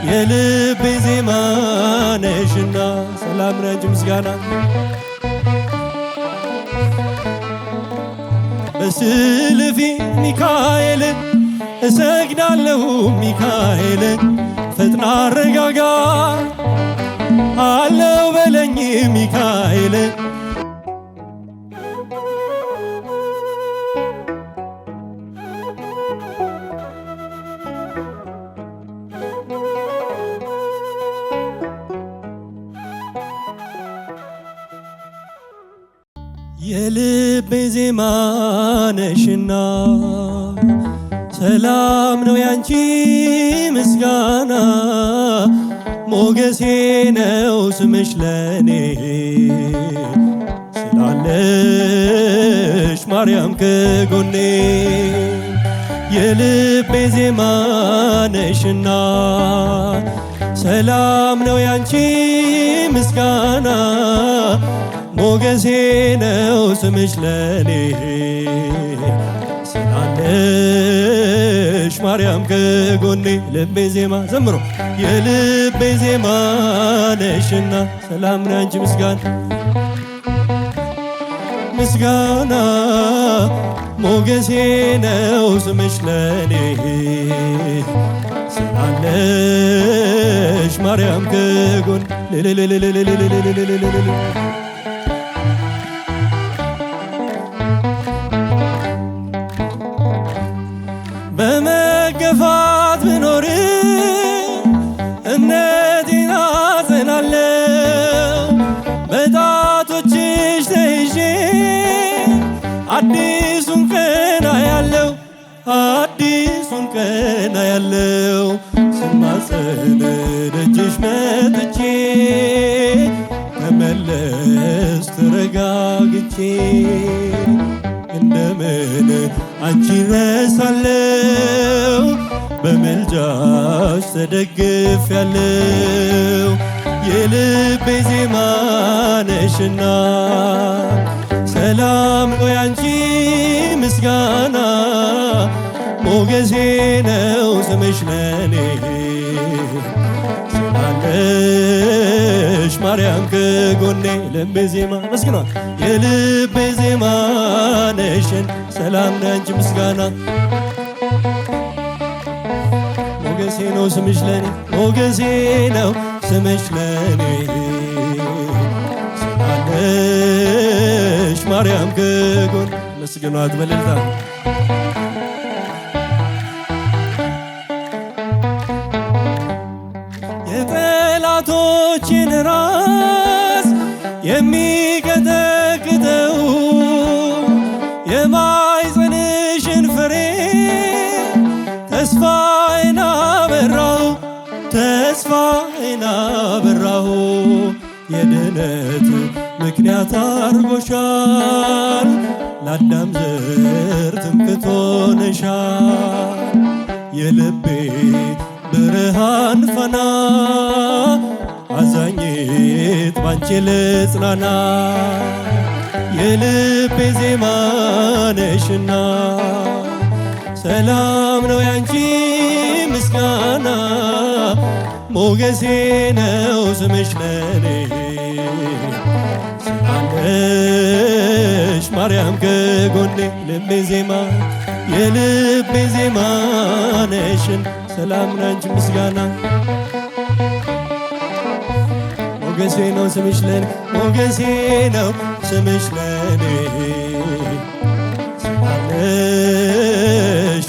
የልቤ ዜማ ነሽና ሰላም ነሽ ምስጋና በስልፊ ሚካኤል እሰግዳለሁ ሚካኤል ፈጥና አረጋጋ አለው በለኝ ሚካኤል የልቤ ዜማ ነሽና ሰላም ነው ያንቺ ምስጋና ሞገሴ ነው ስምሽ ለኔ ስላለሽ ማርያም ከጎኔ የልቤ ዜማ ነሽና ሰላም ነው ያንቺ ምስጋና ሞገሴ ነው ስምሽ ለኔ ስላለሽ ማርያም ከጎኔ ልቤ ዜማ ዘምሮ የልቤ ዜማ ነሽና ሰላም ነው ያንቺ ምስጋና ምስጋና ሞገሴ ነው ስምሽ ለኔ ስላለሽ ማርያም ከጎኔ በመገፋት ብኖር እምነቴን አጸናለሁ በጣቶችሽ ተይዤ አዲሱን ቀን አያለው አዲሱን ቀን አያለው ስማጸን ደጅሽ መጥቼ ተመለስ ተረጋግቼ እንደምን አንቺ ረሳለው በመልጃሽ ተደግፍ ያለው የልቤ ዜማ ነሽና ሰላም ነው ያንቺ ምስጋና ሞገሴ ነው ስምሽ ለኔ ስላለሽ ማርያም ከጎኔ ልቤ ዜማ መስግኗል የልቤ ዜማ ነሽን ሰላም ነው ያንቺ ምስጋና ሞገሴ ነው ስምሽ ለኔ ሞገሴ ነው ስምሽ ለኔ ስላለሽ ማርያም ከጎኔ መስግኗት በልልታ የጠላቶችን ራስ የሚቀጠቅጠው የማኅፀንሽን ፍሬ ተስፋዬን አበራሁ ተስፋዬን አበራሁ የድነት ምክንያት አርጎሻል ለአዳም ዘር ትምክህት ሆነሻል የልቤ ብርሃን ፋና አዛኝት ባንቺ ልጽናና የልቤ ዜማ ነሽና ሰላም ነው ያንቺ ምስጋና ሞገሴ ነው ስምሽ ለኔ ስላለሽ ማርያም ከጎኔ ልቤ ዜማ የልቤ ዜማ ነሽን ሰላም ነው ያንቺ ምስጋና ሞገሴ ነው ስምሽ ለኔ ሞገሴ ነው ስምሽ ለኔ ስላለሽ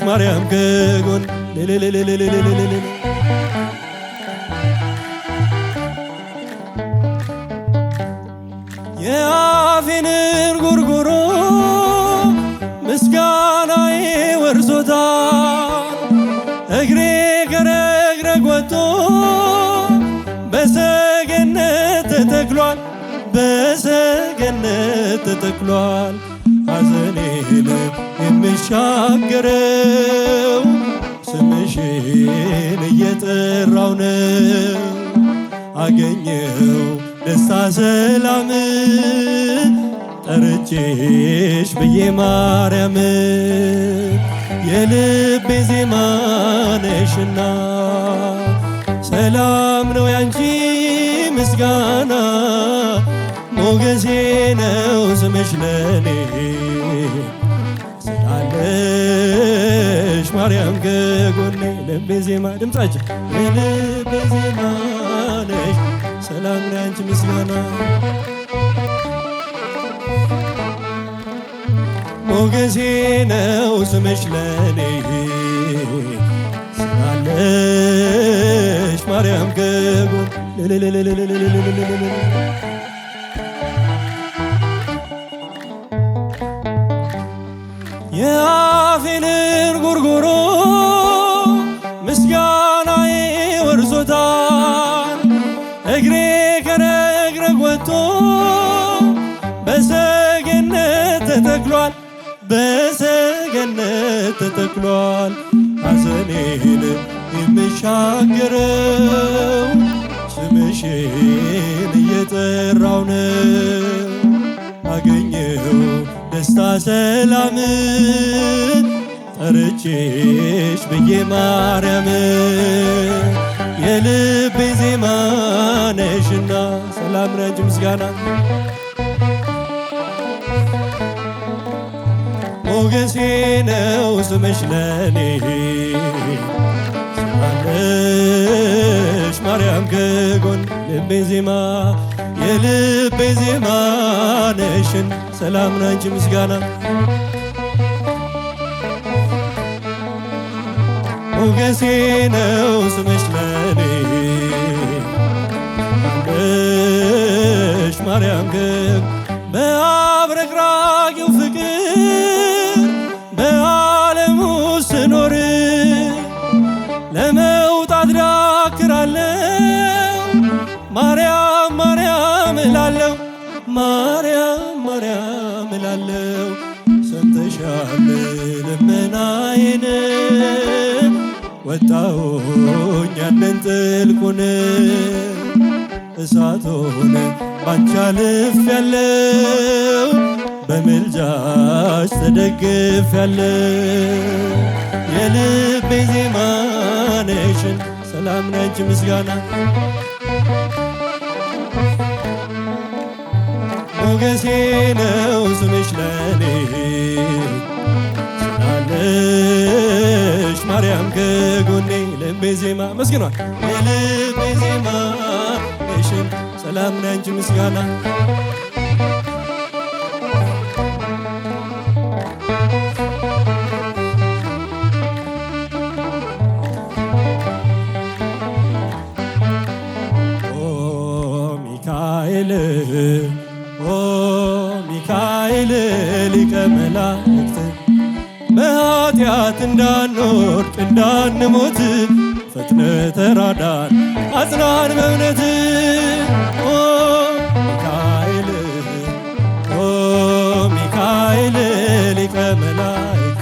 ማርያም ከጎኔ የአፌን እንጉርጉሮ ምስጋናዬ ወርሶታል እግሬ ከረግረግ ወጥቶ በሰገነት ተተክሏል በሰገነት ተተክሏል ሐዘኔን የምሻገረው ስምሽን እየጠራው ነው አገኘው ደስታ ሰላም ጠርቼሽ ብዬ ማርያም የልቤ ዜማ ነሽና ሰላም ነው ያንቺ ምስጋና ሞገሴ ነው ስምሽ ለኔ ስላለሽ ማርያም ከጎኔ ልቤ ዜማ ድምፃችን የልቤ ዜማ ነሽ ሰላም ነው ያንቺ ምስጋና ሞገሴ ነው ስምሽ ለኔ ስላለሽ ማርያም ከጎኔ የአፌን እንጉርጉሮ ምስጋናዬ ወርሶታል እግሬ ከረግረግ ወጥቶ በሰገነት ተተክሏል በሰገነት ተተክሏል ሐዘኔን የምሻገረው ስምሽን እየጠራው ነው አገኘው ደስታ ሰላም ጠርቼሽ ብዬ ማርያም የልቤ ዜማ ነሽና ሰላም ነሽ ምስጋና ሞገሴ ነው ስምሽ ለኔ ስላለሽ ማርያም ከጎን ልቤ ዜማ የልቤ ዜማ ነሽን ሰላም ናንቺ ምስጋና ሞገሴ ነው ስምሽ ለኔ ስላለሽ ማርያም ከጎን በአብረቅራቂው ፍቅር በዓለሙ ስኖር ለመውጣት ዳክራለው ማርያም ማርያም እላለው ማርያም ማርያም እላለው ሰምተሻል ልመናዬን ወጣሁኝ ያንን ጥልቁን እሳቱን ባንቺ አልፌያለሁ በምልጃሽ ተደግፌያለሁ የልቤ ዜማ ነሽን ሰላም ናንቺ ምስጋና ሞገሴ ነው ስምሽ ለኔ ስላለሽ ማርያም ከጎኔ ልቤ ዜማ መስግኗል የልቤ ዜማ ነሽን ሰላም ናንቺ ምስጋና ሚካኤል ሊቀ መላእክት በኃጢአት እንዳንወድቅ እንዳንሞት ፈጥነ ተራዳን አጽናን በእውነት ሚካኤል ሊቀ መላእክት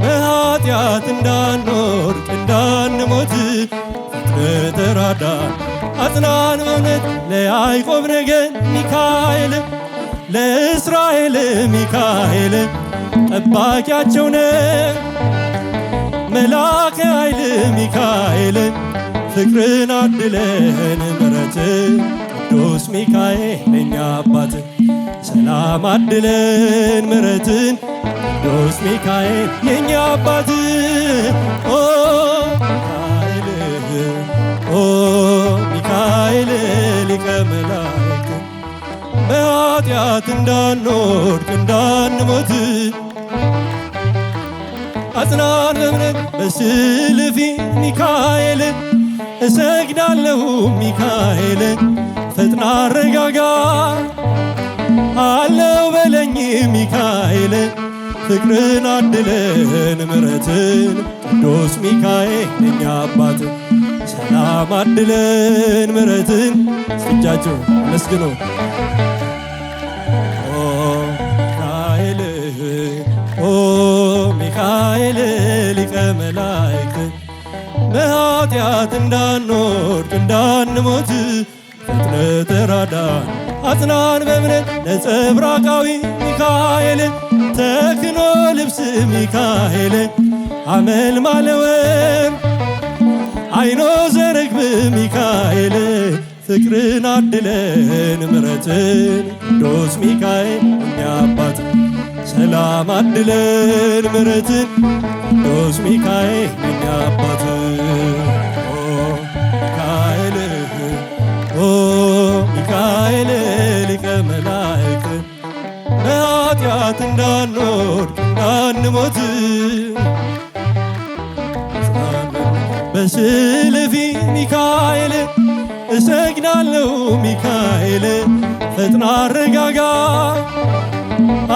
በኃጢአት እንዳንወድቅ እንዳንሞት ፈጥነ ተራዳን አጽናን በእውነት ለያዕቆብ ነገድ ሚካኤል ለእስራኤል ሚካኤል ጠባቂያቸው ነው መልአከ ኃይል ሚካኤል ፍቅርን አድለን ምሕረት ቅዱስ ሚካኤል የኛ አባት ሰላም አድለን ምሕረትን ቅዱስ ሚካኤል የኛ አባት ሚካኤል ሊቀ መላእክት በኃጢአት እንዳንወድቅ እንዳንሞት አጽናን በእምነት በስዕል ፊት ሚካኤል እሰግዳለሁ ሚካኤል ፈጥና አረጋጋ አለው በለኝ ሚካኤል ፍቅርን አድለን ምሕረትን ቅዱስ ሚካኤል የኛ አባት ሰላም አድለን ምሕረትን እጃቸው መስግኖ ሚካኤል ሊቀ መላእክት በኃጢአት እንዳንወድቅ እንዳንሞት ፈጥነ ተራዳን አጽናን በእምነት ነጸብራቃዊ ሚካኤል ተክኖ ልብስ ሚካኤል አመልማለ ወርቅ አይኖ ዘርግብ ሚካኤል ፍቅርን አድለን ምሕረትን ቅዱስ ሚካኤል እኛ አባት ሰላም አድለን ምሕረትን ቅዱስ ሚካኤል እኛ አባት ሚካኤል ሚካኤል ሊቀ መላእክት በኃጢአት እንዳንወድቅ እንዳንሞት በስልፊ ሚካኤል እሰግዳለሁ ሚካኤል ፈጥና አረጋጋ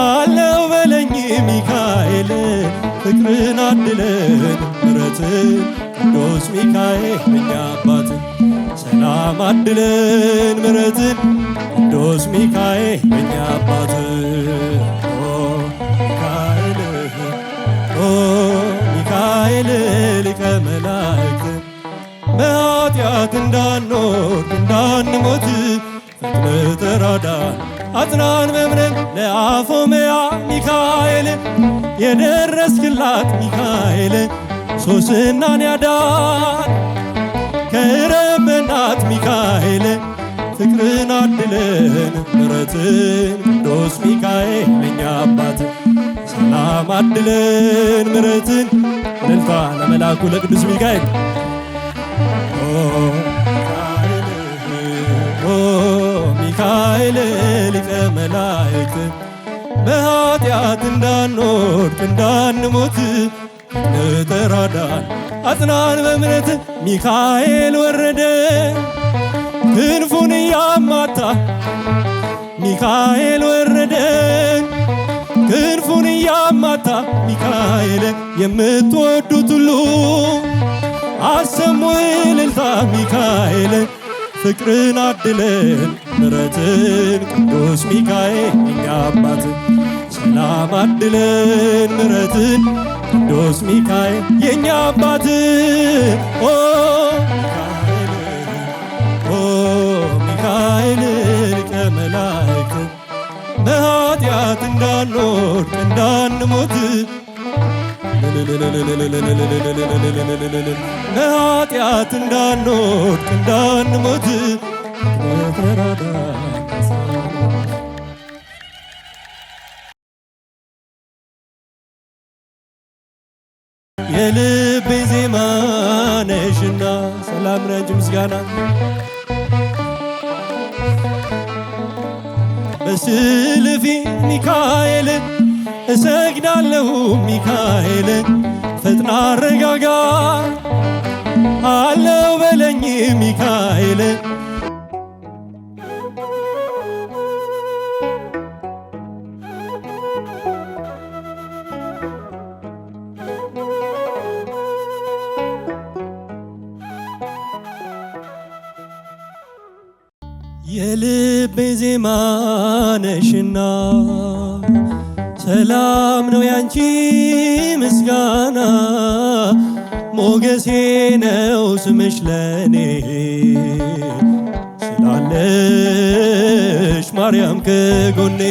አለው በለኝ ሚካኤል ፍቅርን አድለን ምሕረትን ቅዱስ ሚካኤል እኛ አባት ሰላም አድለን ምሕረትን ቅዱስ ሚካኤል እኛ አባት ሚካኤል ሊቀ መላእክት በኃጢአት እንዳንወድቅ እንዳንሞት ፈጥነህ ተራዳን አጽናን በእምነት ለአፎምያ ሚካኤል የደረስክላት ሚካኤል ሶስናን ያዳን ከረበናት ሚካኤል ፍቅርን አድለን ምሕረትን ቅዱስ ሚካኤል እኛ አባት ሰላም አድለን ምሕረትን እልልታ ለመልአኩ ለቅዱስ ሚካኤል ሚካኤል ሊቀ መላእክት በኃጢአት እንዳንወድቅ እንዳንሞት ተራዳን አጽናን በእምነት ሚካኤል ወረደ ክንፉን እያማታ ሚካኤል ወረደ ክንፉን እያማታ ሚካኤል የምትወዱት ሁሉ አሰሙ እልልታ ሚካኤል ፍቅርን አድለን ምሕረትን ቅዱስ ሚካኤል እኛ አባት ሰላም አድለን ምሕረትን ቅዱስ ሚካኤል የእኛ አባት ሚካኤል ሊቀ መላእክት በኃጢአት እንዳንወድቅ እንዳንሞት በኃጢአት እንዳንወድቅ እንዳንሞት የልቤ ዜማ ነሽና ሰላም ነሽ ምስጋና በስልፊ ሚካኤል እሰግዳለሁ ሚካኤል ፈጥና አረጋጋ አለው በለኝ ሚካኤል የልቤ ዜማ ነሽና ሰላም ነው ያንቺ ምስጋና ሞገሴ ነው ስምሽ ለኔ ስላለሽ ማርያም ከጎኔ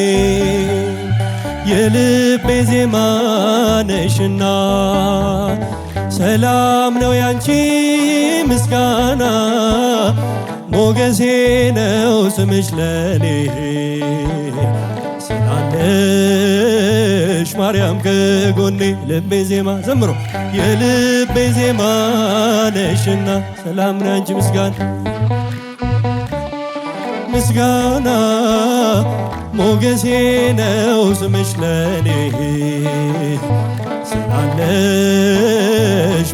የልቤ ዜማ ነሽና ሰላም ነው ያንቺ ምስጋና ሞገሴ ነው ስምሽ ለኔ ስላለሽ ማርያም ከጎኔ ልቤ ዜማ ዘምሮ የልቤ ዜማ ነሽና ሰላም ነው ያንቺ ምስጋና ምስጋና ሞገሴ ነው ስምሽ ለኔ ስላለሽ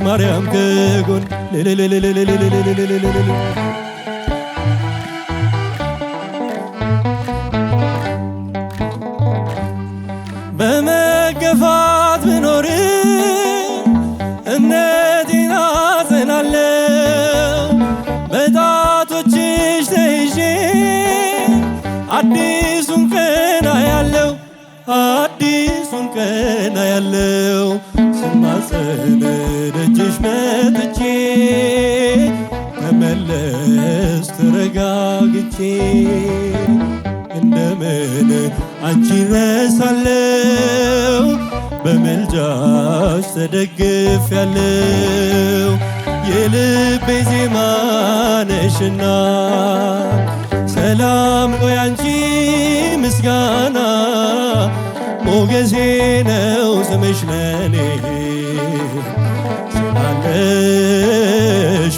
ማርያም ከጎኔ በመገፋት ብኖር እምነቴን አጸናለሁ በጣቶችሽ ተይዤ አዲሱን ቀን አያለው አዲሱን ቀን አያለው ስማጸን ደጅሽ መጥቼ ተመለስ ተረጋግቼ እንደምን አንቺን ረሳለው በመልጃሽ ተደግፌያለሁ የልቤ ዜማ ነሽና ሰላም ነው ያንቺ ምስጋና ሞገሴ ነው ስምሽ ለኔ ስላለሽ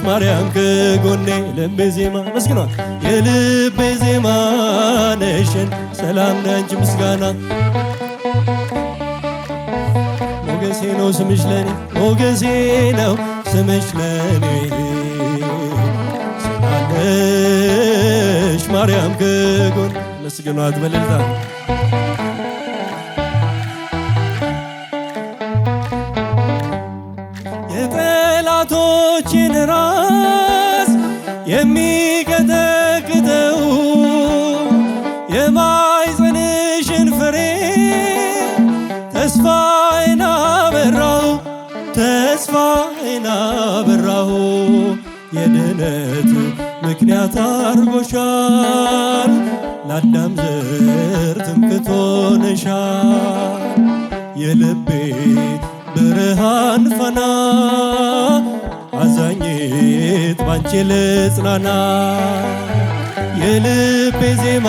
ማርያም ከጎኔ ልቤ ዜማ መስግኗል የልቤ ዜማ ነሽን ሰላም ነው ያንቺ ምስጋና ሞገሴ ነው ስምሽ ለኔ ሞገሴ ነው ስምሽ ለኔ ስላለሽ ማርያም ከጎኔ መስግኗት በልልታ የጠላቶችን ራስ የሚቀጠቅጠው የማኅፀንሽን ፍሬ ተስፋዬን አበራሁ ተስፋዬን አበራሁ የድነት ምክንያት አርጎሻል ለአዳም ዘር ትምክህት ሆነሻል የልቤ ብርሃን ፋና አዛኝት ባንቺ ልጽናና የልቤ ዜማ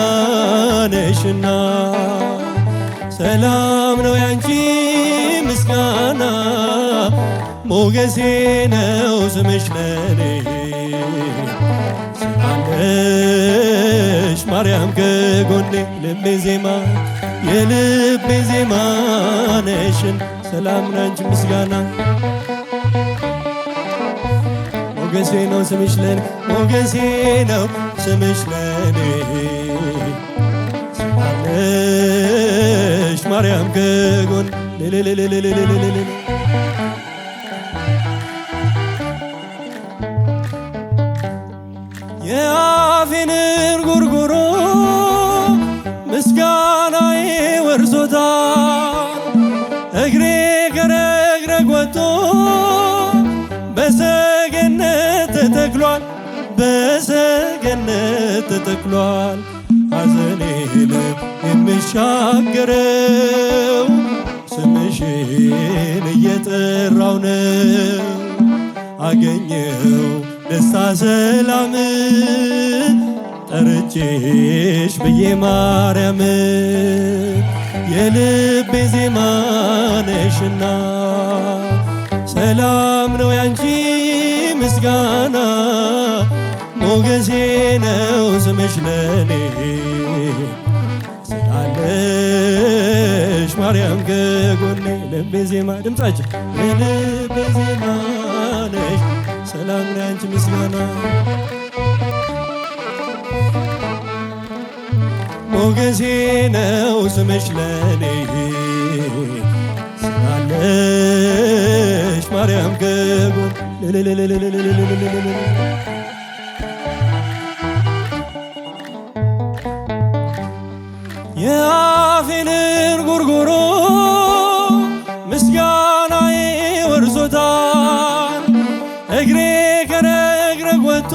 ነሽና ሰላም ነው ያንቺ ምስጋና ሞገሴ ነው ስምሽ ለኔ ስላለሽ ማርያም ከጎኔ ልቤ ዜማ የልቤ ዜማ ነሽን ሰላም ነው ያንቺ ምስጋና ሞገሴ ነው ስምሽ ለኔ ሞገሴ ነው ስምሽ ለኔ ስላለሽ ማርያም ከጎኔ የአፌን እንጉርጉሮ ምስጋናዬ ወርሶታል እግሬ ከረግረግ ወጥቶ በሰገነት ተተክሏል በሰገነት ተተክሏል ሐዘኔን የምሻገረው ስምሽን እየጠራው ነው አገኘው ደስታ ሰላም ጠርቼሽ ብዬ ማርያም የልቤ ዜማ ነሽና ሰላም ነው ያንቺ ምስጋና ሞገሴ ነው ስምሽ ለኔ ስላለሽ ማርያም ከጎኔ ልቤ ዜማ ድምፃችን የልቤ ዜማ ነሽ ሰላም ነው ያንቺ ምስጋና ሞገሴ ነው ስምሽ ለኔ ስላለሽ ማርያም ከጎኔ የአፌን እንጉርጉሮ ምስጋናዬ ወርሶታል እግሬ ከረግረግ ወጥቶ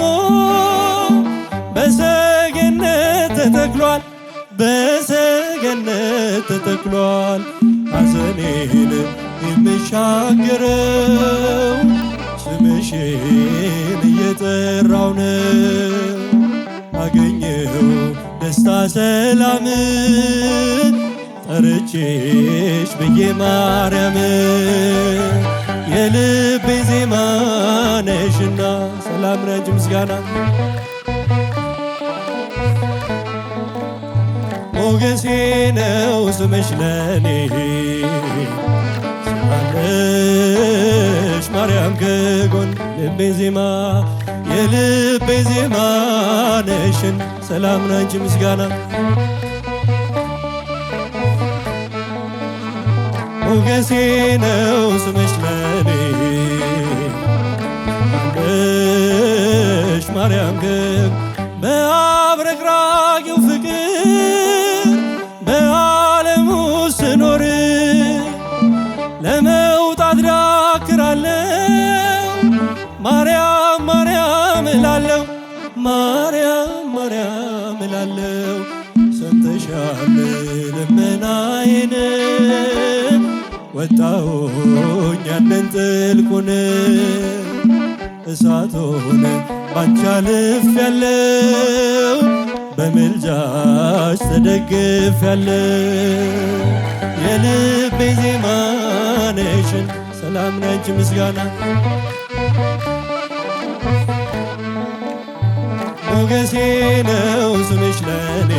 በሰገነት ተተክሏል በሰገነት ተተክሏል ሐዘኔን የምሻገረው ስምሽን እየጠራው ነው አገኘው ደስታ ሰላም ጠርቼሽ ብዬ ማርያም የልቤ ዜማ ነሽና ሰላም ነው ያንቺ ምስጋና ሞገሴ ነው ስምሽ ለኔ ስላለሽ ማርያም ከጎኔ ልቤ ዜማ የልቤ ዜማ ነሽን ሰላም ነው ያንቺ ምስጋና ሞገሴ ነው ስምሽ ለኔ ስላለሽ ማርያም ከጎኔ በአብረቅራቂው ፍቅር በዓለም ውስጥ ስኖር ለመውጣት ዳክራለሁ ማርያም ማርያም እላለሁ ማርያም ማርያም እላለሁ ሰምተሻል ልመናዬን ወጣሁኝ ያንን ጥልቁን እሳት ሆነ ባንቺ አልፌያለሁ በምልጃሽ ተደግፌያለሁ የልቤ ዜማ ነሽን ሰላም ነሽ ምስጋና ሞገሴ ነው ስምሽ ለኔ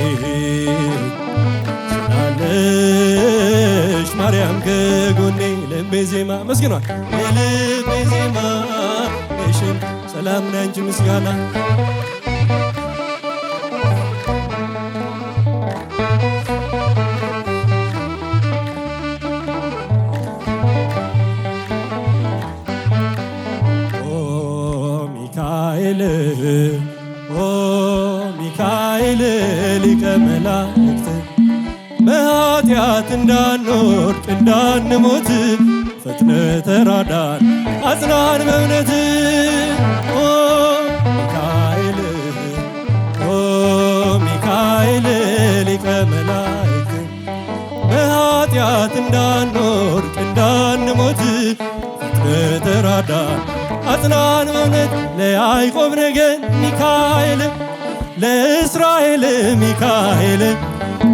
ስላለሽ ማርያም ከጎኔ ልቤ ዜማ መስግኗል የልቤ ዜማ ነሽን ሰላም ነሽ ምስጋና ሚካኤል ሊቀ መላእክት በኃጢአት እንዳንወድቅ እንዳንሞት ፈጥነ ተራዳን አጽናን በእምነት ሚካኤል ሊቀ መላእክት በኃጢአት እንዳንወድቅ እንዳንሞት ፈጥነ ተራዳን አጽናን በእውነት ለያዕቆብ ነገድ ሚካኤል ለእስራኤል ሚካኤል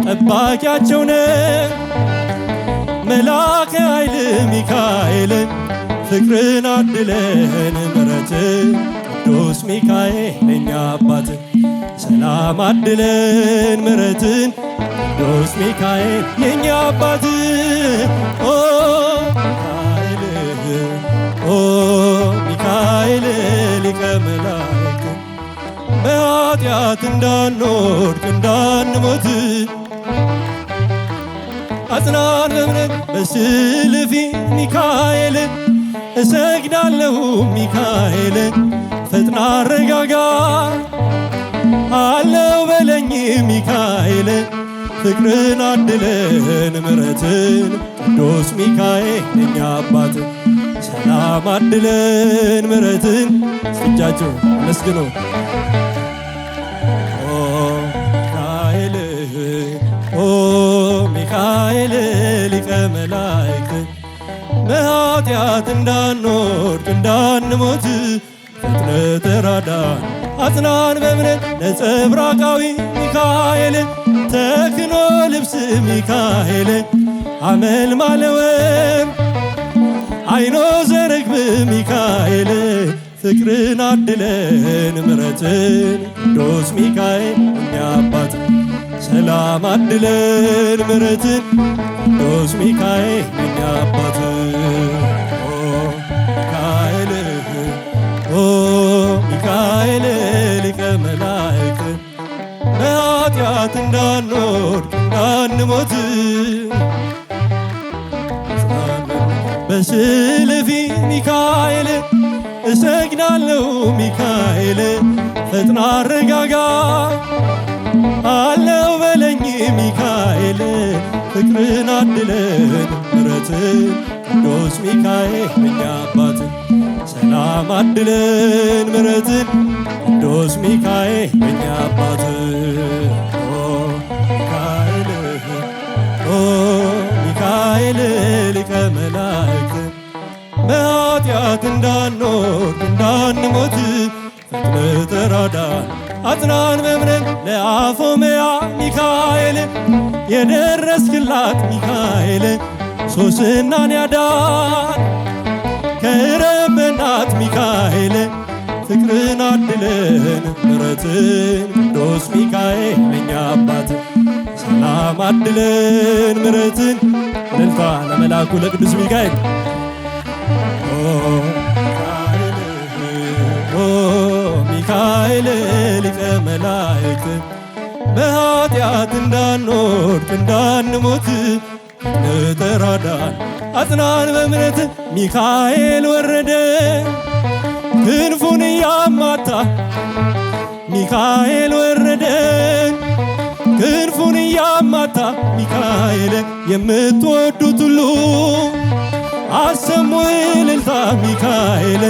ጠባቂያቸው ነው መልአከ ኃይል ሚካኤል ፍቅርን አድለን ምሕረት ቅዱስ ሚካኤል የኛ አባት ሰላም አድለን ምሕረትን ቅዱስ ሚካኤል የኛ አባት ሚካኤል ሊቀ መላእክት በኃጢአት እንዳንወድቅ እንዳንሞት አጽናን በእምነት በስዕል ፊት ሚካኤል እሰግዳለሁ ሚካኤል ፈጥና አረጋጋ አለው በለኝ ሚካኤል ፍቅርን አድለን ምሕረትን ቅዱስ ሚካኤል የኛ አባት ሰላም አድለን ምሕረትን እጃቸው አመስግኑ ሚካኤል ሊቀ መላእክት በኃጢአት እንዳንወድቅ እንዳንሞት ፈጥነ ተራዳን አጽናን በእምነት ነጸብራቃዊ ሚካኤል ተክኖ ልብስ ሚካኤል አመልማለ ወርቅ አይኖ ዘርግብ ሚካኤል ፍቅርን አድለን ምሕረትን ቅዱስ ሚካኤል የኛ አባት ሰላም አድለን ምሕረትን ቅዱስ ሚካኤል የኛ አባት ሚካኤል ሊቀ መላእክት በኃጢአት እንዳንወድቅ እንዳንሞት በስዕል ፊት ሚካኤል እሰግዳለሁ ሚካኤል ፈጥና አረጋጋ አለው በለኝ ሚካኤል ፍቅርን አድለን ምሕረትን ቅዱስ ሚካኤል የኛ አባት ሰላም አድለን ምሕረትን ቅዱስ ሚካኤል የኛ አባት ሚካኤል ሊቀ መላእክት በኃጢአት እንዳንወድቅ እንዳንሞት ፈጥነ ተራዳን አጽናን በእምነት ለአፎምያ ሚካኤል የደረስክላት ሚካኤል ሶስናን ያዳን ከረበናት ሚካኤል ፍቅርን አድለን ምሕረትን ቅዱስ ሚካኤል የኛ አባት ሰላም አድለን ምሕረትን እልልታ ለመልአኩ ለቅዱስ ሚካኤል ሚካኤል ሊቀ መላእክት በኃጢአት እንዳንወድቅ እንዳንሞት ተራዳን አጽናን በእምነት ሚካኤል ወረደ ክንፉን እያማታ ሚካኤል ወረደ ክንፉን እያማታ ሚካኤል የምትወዱት ሁሉ አሰሙ እልልታ ሚካኤል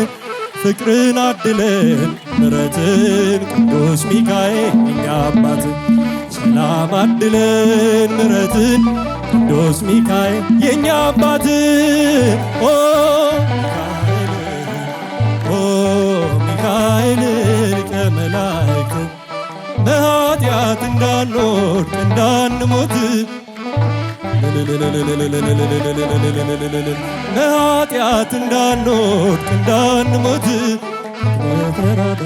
ፍቅርን አድለን ምሕረትን ቅዱስ ሚካኤል የኛ አባት ሰላም አድለን ምሕረትን ቅዱስ ሚካኤል የኛ አባት መልእክት በኃጢአት እንዳንወድቅ እንዳንሞት በኃጢአት እንዳንወድቅ እንዳንሞት ተራዳ